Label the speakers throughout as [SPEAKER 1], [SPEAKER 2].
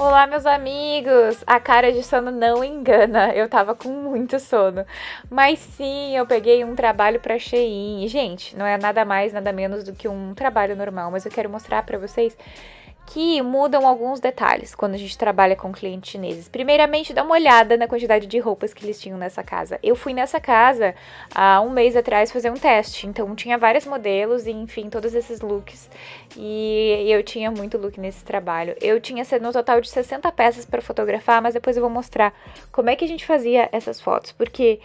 [SPEAKER 1] Olá, meus amigos! A cara de sono não engana, eu tava com muito sono. Mas sim, eu peguei um trabalho pra Shein. Gente, não é nada mais, nada menos do que um trabalho normal, mas eu quero mostrar pra vocês que mudam alguns detalhes quando a gente trabalha com clientes chineses. Primeiramente, dá uma olhada na quantidade de roupas que eles tinham nessa casa. Eu fui nessa casa há um mês atrás fazer um teste, então tinha vários modelos e, enfim, todos esses looks. E eu tinha muito look nesse trabalho. Eu tinha no total de 60 peças para fotografar, mas depois eu vou mostrar como é que a gente fazia essas fotos, porque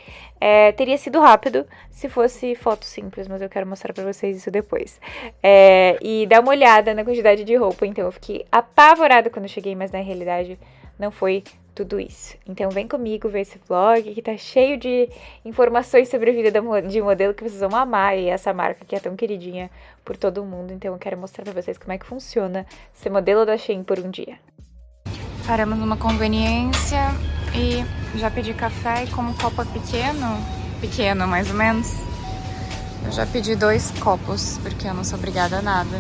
[SPEAKER 1] teria sido rápido se fosse foto simples, mas eu quero mostrar pra vocês isso depois. E dá uma olhada na quantidade de roupa, então eu fiquei apavorada quando eu cheguei, mas na realidade não foi tudo isso. Então vem comigo ver esse vlog que tá cheio de informações sobre a vida de modelo que vocês vão amar, e essa marca que é tão queridinha por todo mundo, então eu quero mostrar pra vocês como é que funciona ser modelo da Shein por um dia. Paramos numa conveniência e já pedi café, e como o copo é pequeno mais ou menos, eu já pedi 2 copos, porque eu não sou obrigada a nada.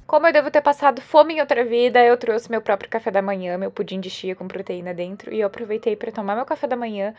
[SPEAKER 1] Como eu devo ter passado fome em outra vida, eu trouxe meu próprio café da manhã, meu pudim de chia com proteína dentro, e eu aproveitei para tomar meu café da manhã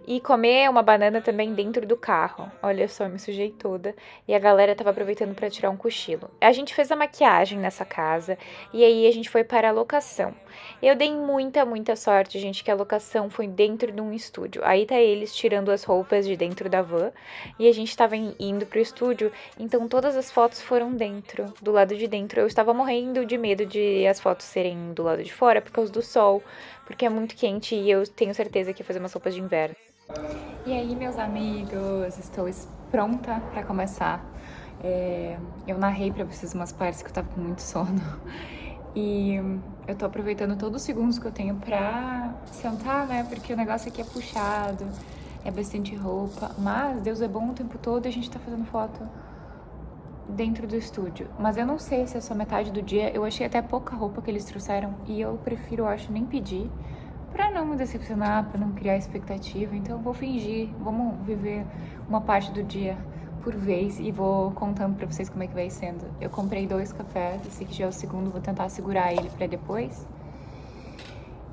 [SPEAKER 1] e comer uma banana também dentro do carro. Olha só, eu me sujei toda e a galera tava aproveitando para tirar um cochilo. A gente fez a maquiagem nessa casa e aí a gente foi para a locação. Eu dei muita sorte, gente, que a locação foi dentro de um estúdio. Aí tá eles tirando as roupas de dentro da van e a gente tava indo pro estúdio, então todas as fotos foram dentro, do lado de dentro. Eu estava morrendo de medo de as fotos serem do lado de fora por causa do sol, porque é muito quente e eu tenho certeza que ia fazer umas roupas de inverno. E aí, meus amigos, estou pronta para começar. Eu narrei para vocês umas partes que eu tava com muito sono. E eu tô aproveitando todos os segundos que eu tenho pra sentar, né? Porque o negócio aqui é puxado, é bastante roupa. Mas Deus é bom o tempo todo e a gente tá fazendo foto dentro do estúdio. Mas eu não sei se é só metade do dia. Eu achei até pouca roupa que eles trouxeram e eu prefiro, eu acho, nem pedir pra não me decepcionar, pra não criar expectativa. Então eu vou fingir, vamos viver uma parte do dia por vez e vou contando pra vocês como é que vai sendo. Eu comprei 2 cafés, esse aqui já é o segundo, vou tentar segurar ele pra depois.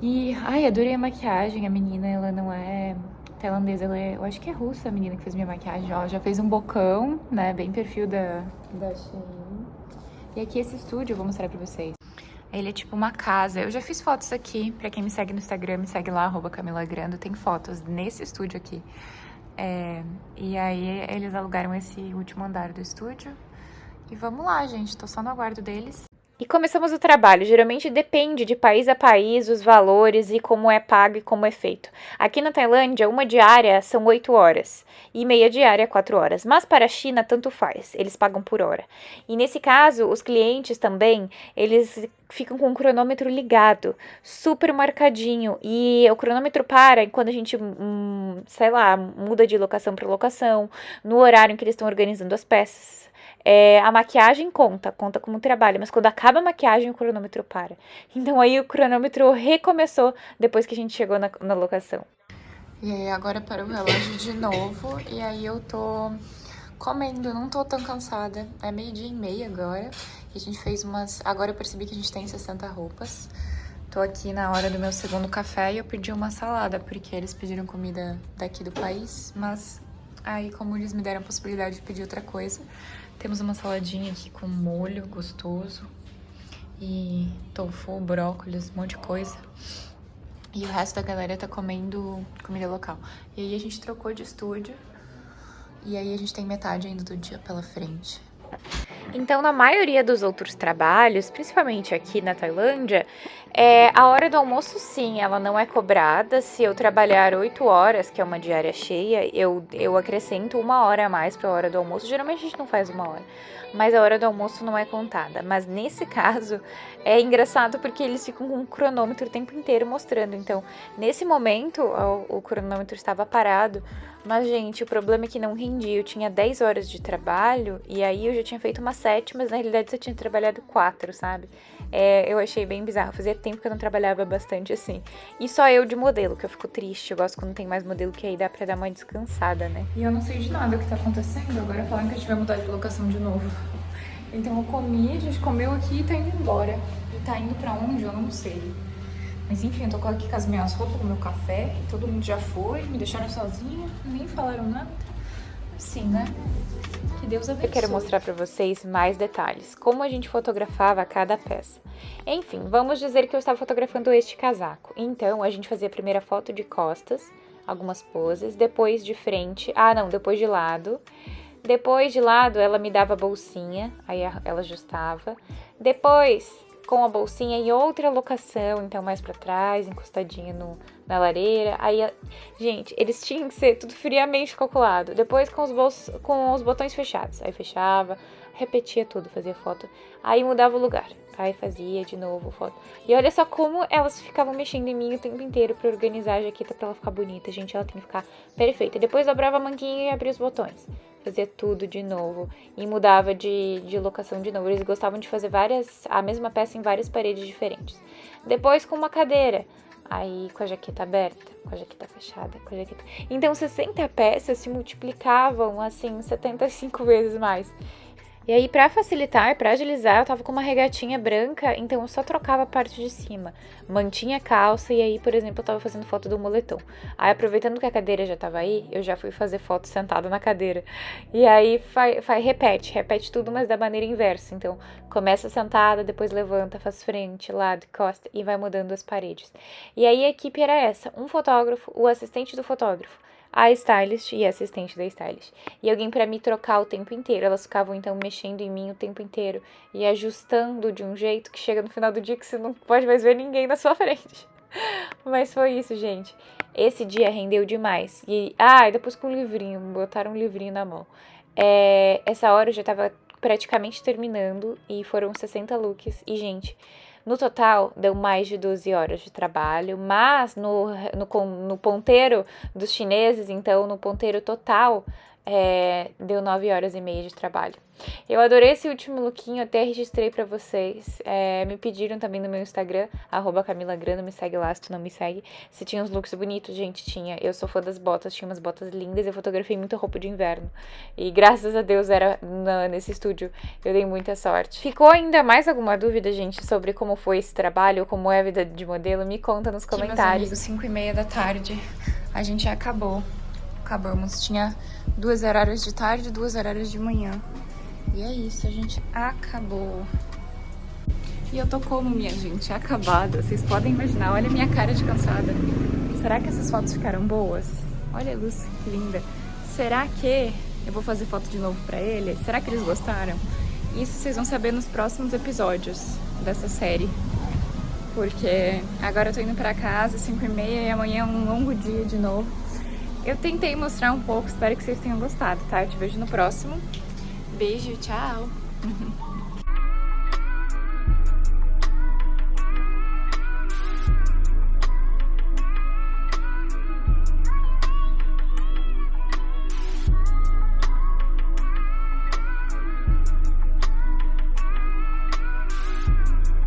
[SPEAKER 1] E, ai, adorei a maquiagem, a menina, ela não é tailandesa, ela é, eu acho que é russa a menina que fez minha maquiagem, ó, já fez um bocão, né, bem perfil da Shein. E aqui esse estúdio, eu vou mostrar pra vocês. Ele é tipo uma casa, eu já fiz fotos aqui, pra quem me segue no Instagram, me segue lá, @CamilaGrando, tem fotos nesse estúdio aqui. E aí eles alugaram esse último andar do estúdio. E vamos lá, gente, tô só no aguardo deles. E começamos o trabalho. Geralmente depende de país a país os valores e como é pago e como é feito. Aqui na Tailândia, uma diária são 8 horas e meia diária 4 horas. Mas para a China, tanto faz. Eles pagam por hora. E nesse caso, os clientes também, eles ficam com o cronômetro ligado, super marcadinho. E o cronômetro para quando a gente, sei lá, muda de locação para locação, no horário em que eles estão organizando as peças. A maquiagem conta como trabalho, mas quando acaba a maquiagem o cronômetro para. Então aí o cronômetro recomeçou depois que a gente chegou na locação. E aí agora parou o relógio de novo e aí eu tô comendo, não tô tão cansada. É 12:30 agora e a gente fez umas... Agora eu percebi que a gente tem 60 roupas. Tô aqui na hora do meu segundo café e eu pedi uma salada, porque eles pediram comida daqui do país, mas aí como eles me deram a possibilidade de pedir outra coisa, temos uma saladinha aqui com molho gostoso e tofu, brócolis, um monte de coisa. E o resto da galera tá comendo comida local. E aí a gente trocou de estúdio e aí a gente tem metade ainda do dia pela frente. Então, na maioria dos outros trabalhos, principalmente aqui na Tailândia, a hora do almoço, sim, ela não é cobrada. Se eu trabalhar 8 horas, que é uma diária cheia, eu acrescento 1 hora a mais para a hora do almoço. Geralmente a gente não faz 1 hora, mas a hora do almoço não é contada. Mas nesse caso, é engraçado porque eles ficam com um cronômetro o tempo inteiro mostrando. Então, nesse momento, o cronômetro estava parado. Mas, gente, o problema é que não rendi. Eu tinha 10 horas de trabalho e aí eu já tinha feito umas 7, mas na realidade só tinha trabalhado 4, sabe? Eu achei bem bizarro. Fazia tempo que eu não trabalhava bastante assim. E só eu de modelo, que eu fico triste. Eu gosto quando tem mais modelo, que aí dá pra dar uma descansada, né? E eu não sei de nada o que tá acontecendo. Agora falando que a gente vai mudar de locação de novo. Então eu comi, a gente comeu aqui e tá indo embora. tá indo pra onde, eu não sei. Mas enfim, eu tô aqui com as minhas roupas, com o meu café, e todo mundo já foi, me deixaram sozinha, nem falaram nada. Assim, né? Que Deus abençoe. Eu quero mostrar pra vocês mais detalhes, como a gente fotografava cada peça. Enfim, vamos dizer que eu estava fotografando este casaco. Então, a gente fazia a primeira foto de costas, algumas poses, depois de frente, depois de lado. Depois de lado, ela me dava a bolsinha, aí ela ajustava. Depois, com a bolsinha em outra locação, então mais pra trás, encostadinha na lareira. Aí, gente, eles tinham que ser tudo friamente calculado. Depois com os botões fechados. Aí fechava, repetia tudo, fazia foto. Aí mudava o lugar. Aí fazia de novo foto. E olha só como elas ficavam mexendo em mim o tempo inteiro pra organizar a jaqueta pra ela ficar bonita. Gente, ela tem que ficar perfeita. Depois dobrava a manguinha e abria os botões. Fazia tudo de novo e mudava de locação de novo. Eles gostavam de fazer a mesma peça em várias paredes diferentes. Depois com uma cadeira, aí com a jaqueta aberta, com a jaqueta fechada, com a jaqueta... Então 60 peças se multiplicavam assim 75 vezes mais. E aí, pra facilitar, pra agilizar, eu tava com uma regatinha branca, então eu só trocava a parte de cima. Mantinha a calça e aí, por exemplo, eu tava fazendo foto do moletom. Aí, aproveitando que a cadeira já tava aí, eu já fui fazer foto sentada na cadeira. E aí, repete tudo, mas da maneira inversa. Então, começa sentada, depois levanta, faz frente, lado, costa e vai mudando as paredes. E aí, a equipe era essa, um fotógrafo, o assistente do fotógrafo, a stylist e a assistente da stylist. E alguém pra me trocar o tempo inteiro. Elas ficavam, então, mexendo em mim o tempo inteiro e ajustando de um jeito que chega no final do dia que você não pode mais ver ninguém na sua frente. Mas foi isso, gente. Esse dia rendeu demais. E depois com um livrinho, botaram um livrinho na mão. Essa hora eu já tava praticamente terminando e foram 60 looks. E, gente, no total, deu mais de 12 horas de trabalho, mas no ponteiro dos chineses, então, no ponteiro total, deu 9 horas e meia de trabalho. Eu adorei esse último lookinho, até registrei pra vocês. Me pediram também no meu Instagram, @CamilaGrano, me segue lá se tu não me segue. Se tinha uns looks bonitos, gente, tinha. Eu sou fã das botas, tinha umas botas lindas, eu fotografei muita roupa de inverno. E graças a Deus era nesse estúdio, eu dei muita sorte. Ficou ainda mais alguma dúvida, gente, sobre como foi esse trabalho, como é a vida de modelo? Me conta nos comentários. Meus amigos, 5:30 da tarde, a gente acabamos. Tinha 2 horários de tarde e 2 horários de manhã. E é isso, a gente acabou. E eu tô como, minha gente, acabada. Vocês podem imaginar, olha a minha cara de cansada. Será que essas fotos ficaram boas? Olha a luz, que linda. Será que eu vou fazer foto de novo pra eles? Será que eles gostaram? Isso vocês vão saber nos próximos episódios dessa série. Porque agora eu tô indo pra casa, 5:30, e amanhã é um longo dia de novo. Eu tentei mostrar um pouco, espero que vocês tenham gostado, tá? Eu te vejo no próximo. Beijo, tchau!